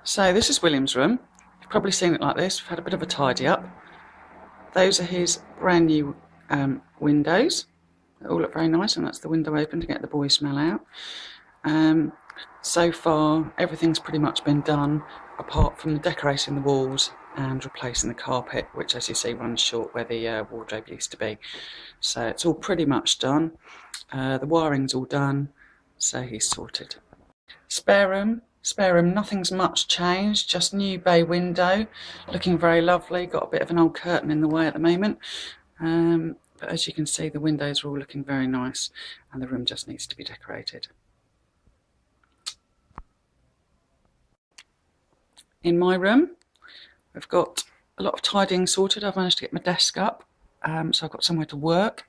So this is William's room. You've probably seen it like this. We've had a bit of a tidy up. Those are his brand new windows. They all look very nice, and that's the window open to get the boy smell out. So far, everything's pretty much been done, apart from decorating the walls and replacing the carpet, which, as you see, runs short where the wardrobe used to be. So it's all pretty much done. The wiring's all done, so he's sorted. Spare room, nothing's much changed, just new bay window, looking very lovely. Got a bit of an old curtain in the way at the moment, but as you can see, the windows are all looking very nice, and the room just needs to be decorated. In my room, we've got a lot of tidying sorted. I've managed to get my desk up, so I've got somewhere to work,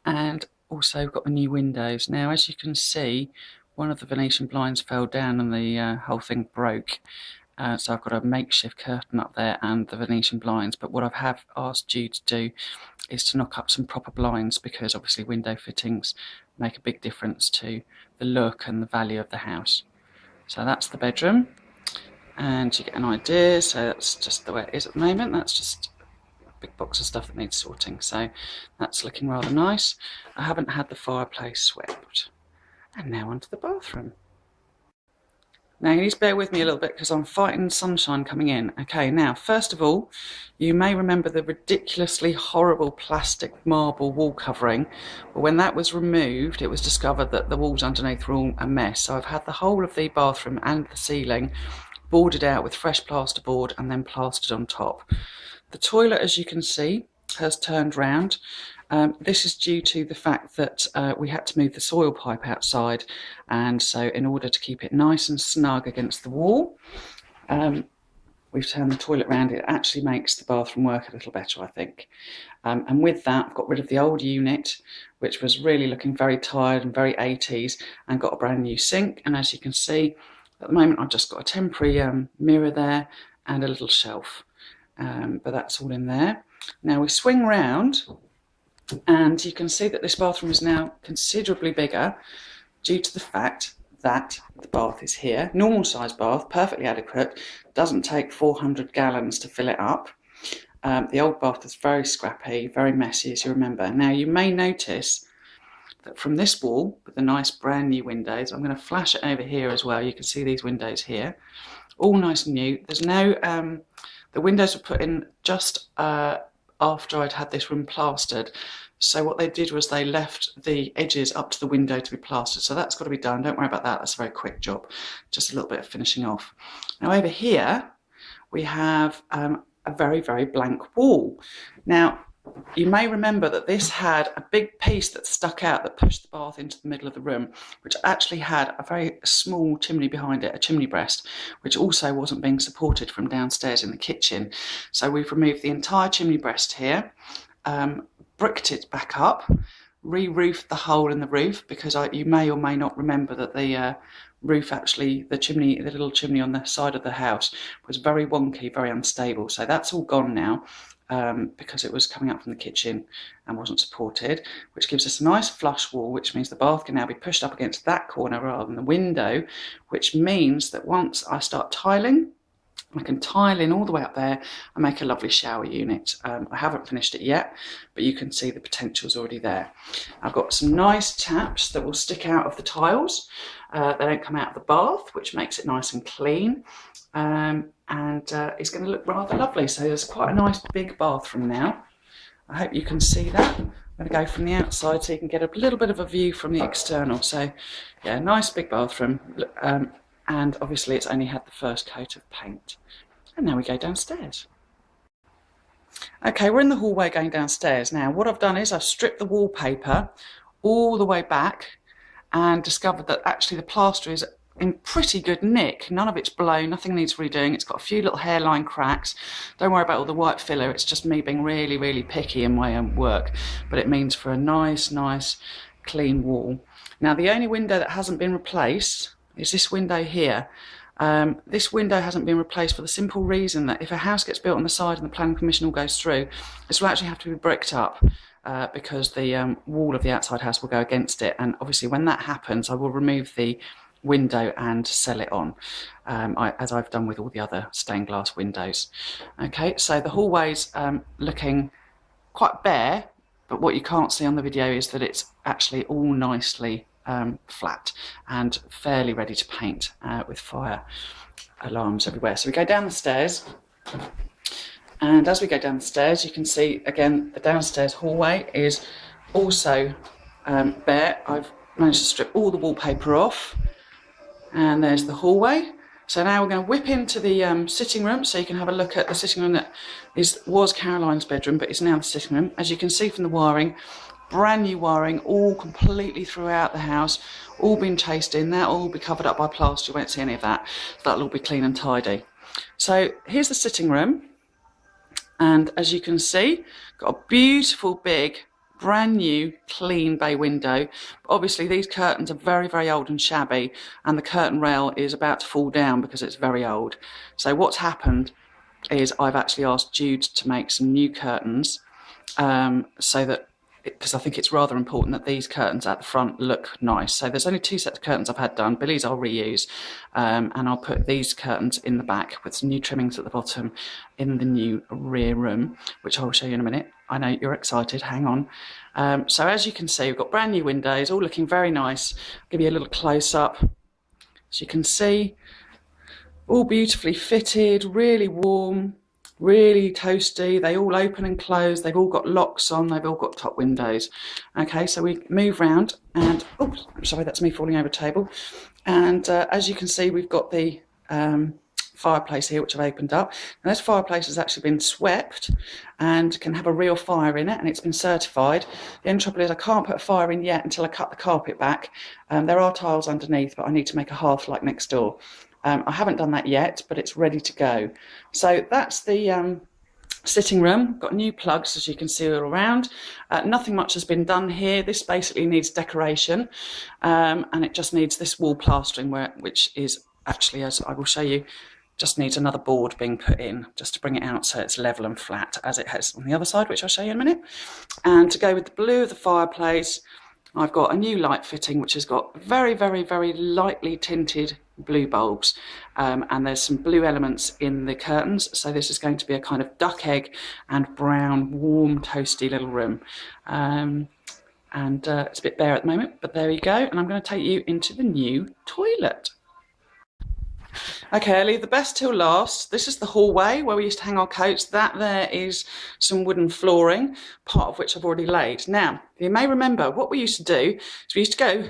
and also got the new windows. Now, as you can see, one of the Venetian blinds fell down and the whole thing broke. So I've got a makeshift curtain up there and the Venetian blinds. But what I have asked Jude to do is to knock up some proper blinds, because obviously window fittings make a big difference to the look and the value of the house. So that's the bedroom, and you get an idea. So that's just the way it is at the moment. That's just a big box of stuff that needs sorting. So that's looking rather nice. I haven't had the fireplace swept. And now onto the bathroom. Now you need to bear with me a little bit because I'm fighting sunshine coming in. Okay, now first of all, you may remember the ridiculously horrible plastic marble wall covering. But when that was removed, it was discovered that the walls underneath were all a mess. So I've had the whole of the bathroom and the ceiling boarded out with fresh plasterboard and then plastered on top. The toilet, as you can see, has turned round. This is due to the fact that we had to move the soil pipe outside, and so in order to keep it nice and snug against the wall, we've turned the toilet round. It actually makes the bathroom work a little better, I think. And with that, I've got rid of the old unit, which was really looking very tired and very 80s, and got a brand new sink. And as you can see, at the moment I've just got a temporary mirror there and a little shelf, but that's all in there. Now we swing round, and you can see that this bathroom is now considerably bigger due to the fact that the bath is here. Normal size bath, perfectly adequate, doesn't take 400 gallons to fill it up. The old bath is very scrappy, very messy, as you remember. Now you may notice that from this wall, with the nice brand new windows, I'm going to flash it over here as well. You can see these windows here, all nice and new. There's no, the windows were put in just after I'd had this room plastered. So what they did was they left the edges up to the window to be plastered. So that's got to be done. Don't worry about that. That's a very quick job. Just a little bit of finishing off. Now over here, we have a very, very blank wall. Now, you may remember that this had a big piece that stuck out that pushed the bath into the middle of the room, which actually had a very small chimney behind it, a chimney breast, which also wasn't being supported from downstairs in the kitchen. So we've removed the entire chimney breast here, bricked it back up, re-roofed the hole in the roof, because you may or may not remember that the roof, actually, the little chimney on the side of the house was very wonky, very unstable. So that's all gone now, because it was coming up from the kitchen and wasn't supported, which gives us a nice flush wall, which means the bath can now be pushed up against that corner rather than the window, which means that once I start tiling, I can tile in all the way up there and make a lovely shower unit. I haven't finished it yet, but you can see the potential's already there. I've got some nice taps that will stick out of the tiles. They don't come out of the bath, which makes it nice and clean. And it's going to look rather lovely. So there's quite a nice big bathroom now. I hope you can see that. I'm going to go from the outside so you can get a little bit of a view from the external. So yeah, nice big bathroom. And obviously it's only had the first coat of paint. And now we go downstairs. Okay, we're in the hallway going downstairs. Now what I've done is I've stripped the wallpaper all the way back and discovered that actually the plaster is in pretty good nick. None of it's blown, nothing needs redoing. It's got a few little hairline cracks. Don't worry about all the white filler, it's just me being really, really picky in my own work. But it means for a nice clean wall. Now the only window that hasn't been replaced is this window here. This window hasn't been replaced for the simple reason that if a house gets built on the side and the planning permission all goes through, this will actually have to be bricked up, because the wall of the outside house will go against it. And obviously when that happens, I will remove the window and sell it on, as I've done with all the other stained glass windows. Okay, so the hallway's looking quite bare, but what you can't see on the video is that it's actually all nicely flat and fairly ready to paint with fire alarms everywhere. So we go down the stairs, and as we go down the stairs you can see again the downstairs hallway is also bare. I've managed to strip all the wallpaper off, and there's the hallway. So now we're going to whip into the sitting room, so you can have a look at the sitting room that was Caroline's bedroom, but is now the sitting room. As you can see from the wiring, brand new wiring, all completely throughout the house, all been chased in. That'll all be covered up by plaster, you won't see any of that. That'll all be clean and tidy. So here's the sitting room, and as you can see, got a beautiful big brand new clean bay window. Obviously these curtains are very, very old and shabby, and the curtain rail is about to fall down because it's very old. So what's happened is I've actually asked Jude to make some new curtains, so that, because I think it's rather important that these curtains at the front look nice. So there's only 2 sets of curtains I've had done. Billy's I'll reuse, and I'll put these curtains in the back with some new trimmings at the bottom in the new rear room, which I'll show you in a minute. I know you're excited, hang on. So as you can see, we've got brand new windows, all looking very nice. I'll give you a little close-up. As you can see, all beautifully fitted, really warm, really toasty. They all open and close. They've all got locks on. They've all got top windows. Okay, so we move round and, oops, sorry, that's me falling over a table. And as you can see, we've got the fireplace here, which I've opened up. Now this fireplace has actually been swept and can have a real fire in it, and it's been certified. The only trouble is I can't put a fire in yet until I cut the carpet back. There are tiles underneath, but I need to make a hearth like next door. I haven't done that yet, but it's ready to go. So that's the sitting room. Got new plugs, as you can see, all around. Nothing much has been done here. This basically needs decoration, and it just needs this wall plastering, which is actually, as I will show you, just needs another board being put in just to bring it out so it's level and flat as it has on the other side, which I'll show you in a minute. And to go with the blue of the fireplace, I've got a new light fitting which has got very, very, very lightly tinted blue bulbs, and there's some blue elements in the curtains, so this is going to be a kind of duck egg and brown, warm, toasty little room. It's a bit bare at the moment, but there you go, and I'm going to take you into the new toilet. Okay, I leave the best till last. This is the hallway where we used to hang our coats. That there is some wooden flooring, part of which I've already laid. Now, you may remember what we used to do is we used to go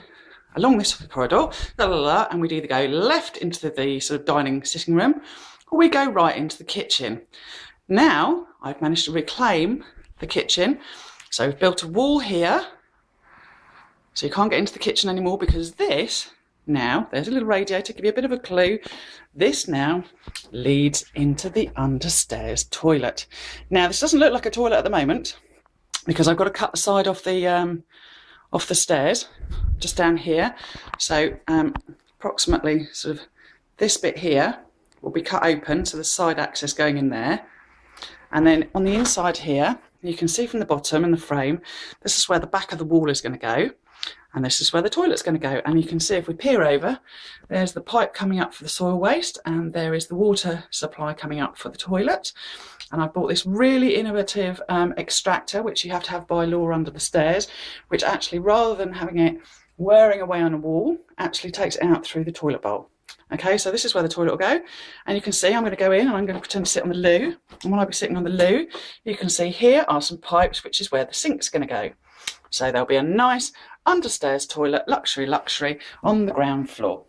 along this corridor, and we'd either go left into the sort of dining sitting room, or we go right into the kitchen. Now, I've managed to reclaim the kitchen. So we've built a wall here, so you can't get into the kitchen anymore, because this, now, there's a little radiator, give you a bit of a clue. This now leads into the understairs toilet. Now, this doesn't look like a toilet at the moment because I've got to cut the side off the stairs, just down here. So approximately sort of this bit here will be cut open, so the side access going in there. And then on the inside here, you can see from the bottom and the frame, this is where the back of the wall is going to go. And this is where the toilet's going to go. And you can see if we peer over, there's the pipe coming up for the soil waste, and there is the water supply coming up for the toilet. And I've bought this really innovative extractor, which you have to have by law under the stairs, which actually, rather than having it wearing away on a wall, actually takes it out through the toilet bowl. Okay, so this is where the toilet will go. And you can see I'm going to go in and I'm going to pretend to sit on the loo. And when I'll be sitting on the loo, you can see here are some pipes, which is where the sink's going to go. So there'll be a nice understairs toilet, luxury, on the ground floor.